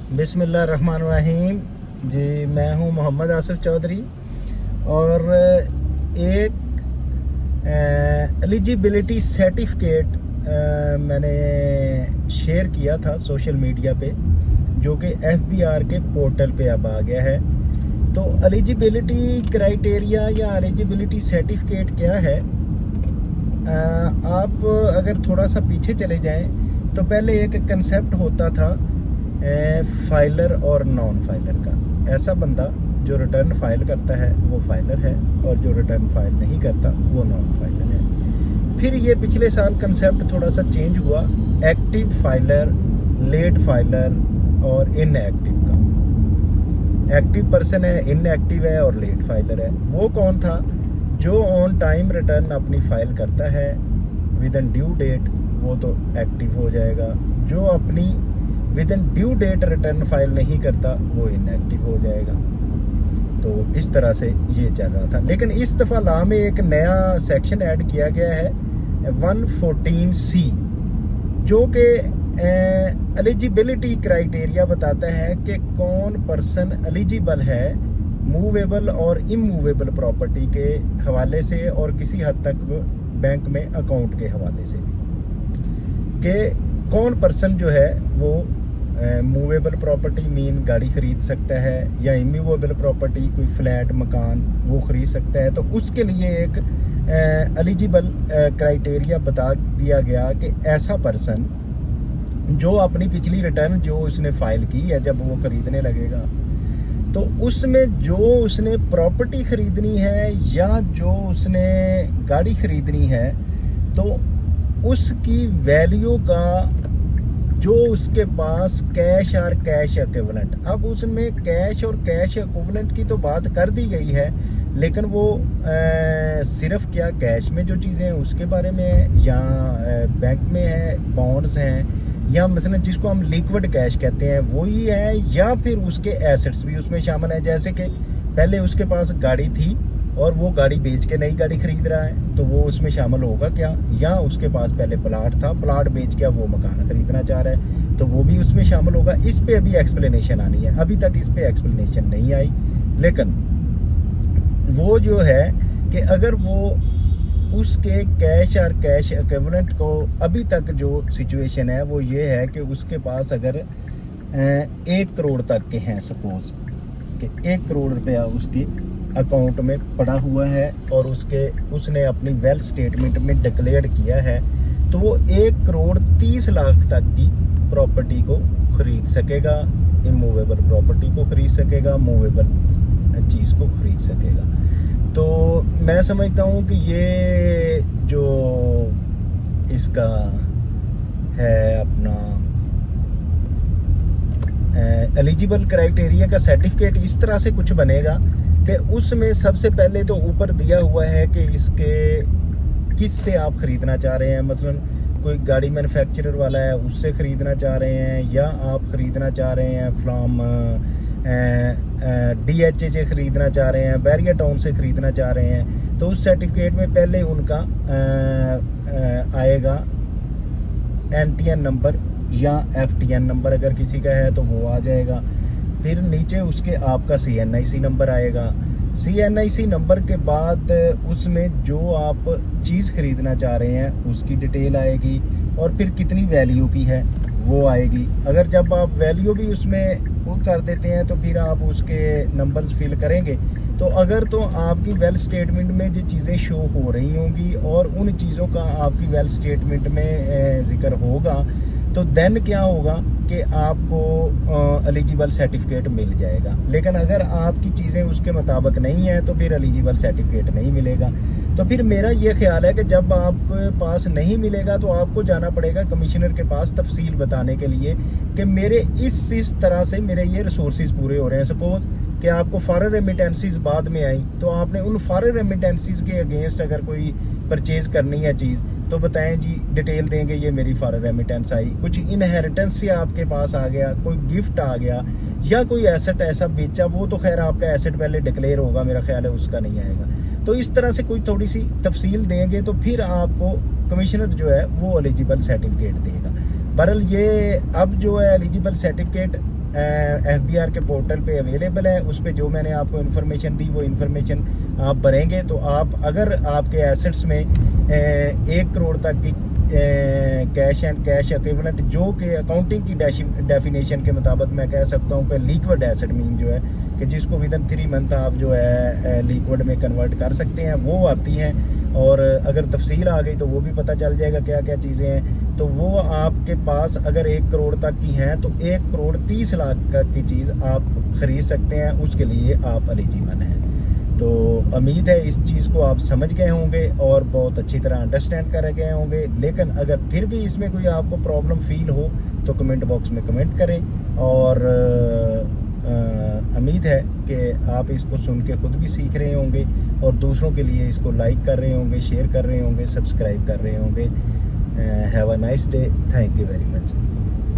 बिस्मिल्लाहिर्रहमानिर्रहीम। जी, मैं हूं मोहम्मद आसिफ चौधरी और एक एलिजिबिलिटी सर्टिफिकेट मैंने शेयर किया था सोशल मीडिया पे, जो कि FBR के पोर्टल पे अब आ गया है। तो एलिजिबिलिटी क्राइटेरिया या एलिजिबिलिटी सर्टिफिकेट क्या है? आप अगर थोड़ा सा पीछे चले जाएं तो पहले एक कंसेप्ट होता था फाइलर और नॉन फाइलर का। ऐसा बंदा जो रिटर्न फाइल करता है वो फाइलर है, और जो रिटर्न फाइल नहीं करता वो नॉन फाइलर है। फिर ये पिछले साल कंसेप्ट थोड़ा सा चेंज हुआ, एक्टिव फाइलर, लेट फाइलर और इनएक्टिव का। एक्टिव पर्सन है, इनएक्टिव है और लेट फाइलर है। वो कौन था? जो ऑन टाइम रिटर्न अपनी फाइल करता है विद इन ड्यू डेट, वो तो एक्टिव हो जाएगा। जो अपनी within due date return file नहीं करता वो इनएक्टिव हो जाएगा। तो इस तरह से ये चल रहा था, लेकिन इस दफ़ा लॉ में एक नया सेक्शन ऐड किया गया है 114C, जो कि एलिजिबिलिटी क्राइटेरिया बताता है कि कौन पर्सन एलिजिबल है मूवेबल और इमूवेबल प्रॉपर्टी के हवाले से, और किसी हद तक बैंक में अकाउंट के हवाले से भी, कि कौन पर्सन जो है वो मूवेबल प्रॉपर्टी मीन गाड़ी ख़रीद सकता है, या इमूवेबल प्रॉपर्टी कोई फ्लैट मकान वो ख़रीद सकता है। तो उसके लिए एक एलिजिबल क्राइटेरिया बता दिया गया कि ऐसा पर्सन जो अपनी पिछली रिटर्न जो उसने फ़ाइल की है जब वो ख़रीदने लगेगा, तो उसमें जो उसने प्रॉपर्टी ख़रीदनी है या जो उसने गाड़ी ख़रीदनी है, तो उसकी वैल्यू का जो उसके पास कैश और कैश इक्विवेलेंट, अब उसमें कैश और कैश इक्विवेलेंट की तो बात कर दी गई है, लेकिन वो सिर्फ क्या कैश में जो चीज़ें हैं उसके बारे में है, या बैंक में है, बॉन्ड्स हैं, या मसलन जिसको हम लिक्विड कैश कहते हैं वही है, या फिर उसके एसेट्स भी उसमें शामिल हैं। जैसे कि पहले उसके पास गाड़ी थी और वो गाड़ी बेच के नई गाड़ी खरीद रहा है, तो वो उसमें शामिल होगा क्या? या उसके पास पहले प्लाट था, प्लाट बेच के वो मकान खरीदना चाह रहा है, तो वो भी उसमें शामिल होगा। इस पे अभी एक्सप्लेनेशन आनी है, अभी तक इस पे एक्सप्लेनेशन नहीं आई। लेकिन वो जो है कि अगर वो उसके कैश और कैश इक्विवेलेंट को, अभी तक जो सिचुएशन है वो ये है कि उसके पास अगर 1 करोड़ तक के हैं, सपोज कि 1 करोड़ रुपया उसके अकाउंट में पड़ा हुआ है और उसने अपनी वेल्थ स्टेटमेंट में डिक्लेयर किया है, तो वो 1 करोड़ 30 लाख तक की प्रॉपर्टी को ख़रीद सकेगा, इमूवेबल प्रॉपर्टी को ख़रीद सकेगा, मूवेबल चीज़ को ख़रीद सकेगा। तो मैं समझता हूँ कि ये जो इसका है अपना एलिजिबल क्राइटेरिया का सर्टिफिकेट इस तरह से कुछ बनेगा कि उसमें सबसे पहले तो ऊपर दिया हुआ है कि इसके किस से आप ख़रीदना चाह रहे हैं। मसलन कोई गाड़ी मैन्युफैक्चरर वाला है उससे ख़रीदना चाह रहे हैं, या आप ख़रीदना चाह रहे हैं फ्रॉम DHA ख़रीदना चाह रहे हैं, बैरियर टाउन से ख़रीदना चाह रहे हैं, तो उस सर्टिफिकेट में पहले उनका आएगा NTN नंबर या FTN नंबर, अगर किसी का है तो वो आ जाएगा। फिर नीचे उसके आपका CNIC नंबर आएगा। CNIC नंबर के बाद उसमें जो आप चीज़ ख़रीदना चाह रहे हैं उसकी डिटेल आएगी, और फिर कितनी वैल्यू की है वो आएगी। अगर जब आप वैल्यू भी उसमें वो कर देते हैं तो फिर आप उसके नंबर्स फिल करेंगे, तो अगर तो आपकी वेल्थ स्टेटमेंट में जो चीज़ें शो हो रही होंगी और उन चीज़ों का आपकी वेल्थ स्टेटमेंट में ज़िक्र होगा, तो देन क्या होगा कि आपको एलिजिबल सर्टिफिकेट मिल जाएगा। लेकिन अगर आपकी चीज़ें उसके मुताबिक नहीं हैं तो फिर एलिजिबल सर्टिफिकेट नहीं मिलेगा। तो फिर मेरा ये ख्याल है कि जब आपके पास नहीं मिलेगा तो आपको जाना पड़ेगा कमिश्नर के पास तफसील बताने के लिए कि मेरे इस तरह से मेरे ये रिसोर्सेज पूरे हो रहे हैं। सपोज कि आपको फॉरेन रेमिटेंसीज बाद में आई, तो आपने उन फॉरेन रेमिटेंसीज के अगेंस्ट अगर कोई परचेज़ करनी है चीज़, तो बताएं जी, डिटेल देंगे ये मेरी फॉरेन रेमिटेंस आई, कुछ इनहेरिटेंस से आपके पास आ गया, कोई गिफ्ट आ गया, या कोई एसेट ऐसा बेचा, वो तो खैर आपका एसेट पहले डिक्लेयर होगा, मेरा ख्याल है उसका नहीं आएगा। तो इस तरह से कोई थोड़ी सी तफसील देंगे तो फिर आपको कमिश्नर जो है वो एलिजिबल सर्टिफिकेट देगा। बहरहाल ये अब जो है एलिजिबल सर्टिफिकेट FBR के पोर्टल पे अवेलेबल है। उस पे जो मैंने आपको इन्फॉर्मेशन दी वो इन्फॉर्मेशन आप भरेंगे तो आप, अगर आपके एसेट्स में 1 करोड़ तक की कैश एंड कैश इक्विवेलेंट, जो कि अकाउंटिंग की डेफिनेशन के मुताबिक मैं कह सकता हूँ कि लिक्विड एसेट मीन जो है कि जिसको विदिन 3 मंथ आप जो है लिक्विड में कन्वर्ट कर सकते हैं, वो आती हैं। और अगर तफसील आ गई तो वो भी पता चल जाएगा क्या क्या चीज़ें हैं। तो वो आपके पास अगर 1 करोड़ तक की हैं तो 1 करोड़ 30 लाख की चीज़ आप ख़रीद सकते हैं, उसके लिए आप एलिजिबल हैं। तो उम्मीद है इस चीज़ को आप समझ गए होंगे और बहुत अच्छी तरह अंडरस्टैंड कर गए होंगे। लेकिन अगर फिर भी इसमें कोई आपको प्रॉब्लम फील हो तो कमेंट बॉक्स में कमेंट करें। और उम्मीद है कि आप इसको सुन के ख़ुद भी सीख रहे होंगे और दूसरों के लिए इसको लाइक कर रहे होंगे, शेयर कर रहे होंगे, सब्सक्राइब कर रहे होंगे। Have a nice day, thank you very much.